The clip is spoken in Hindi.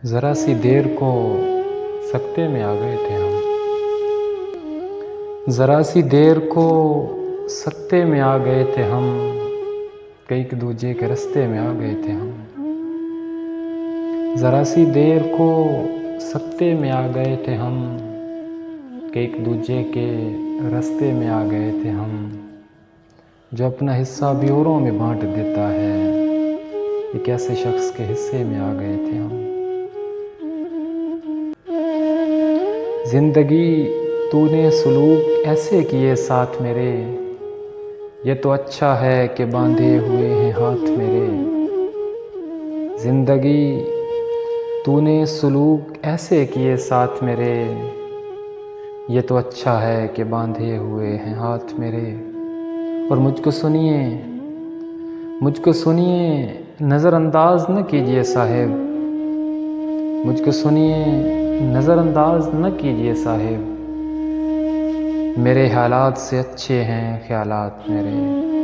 ज़रा सी देर को सकते में आ गए थे हम। ज़रा सी देर को सकते में आ गए थे हम। एक दूजे के रास्ते में आ गए थे हम। ज़रा सी देर को सकते में आ गए थे हम। एक दूजे के रास्ते में आ गए थे हम। जो अपना हिस्सा भी औरों में बांट देता है, एक ऐसे शख्स के हिस्से में आ गए थे हम। जिंदगी तूने सलूक ऐसे किए साथ मेरे, ये तो अच्छा है कि बांधे हुए हैं हाथ मेरे। जिंदगी तूने सलूक ऐसे किए साथ मेरे, ये तो अच्छा है कि बांधे हुए हैं हाथ मेरे। और मुझको सुनिए नज़रअंदाज न कीजिए साहिब। मुझको सुनिए नज़रअंदाज न कीजिए साहिब। मेरे हालात से अच्छे हैं ख्यालात मेरे।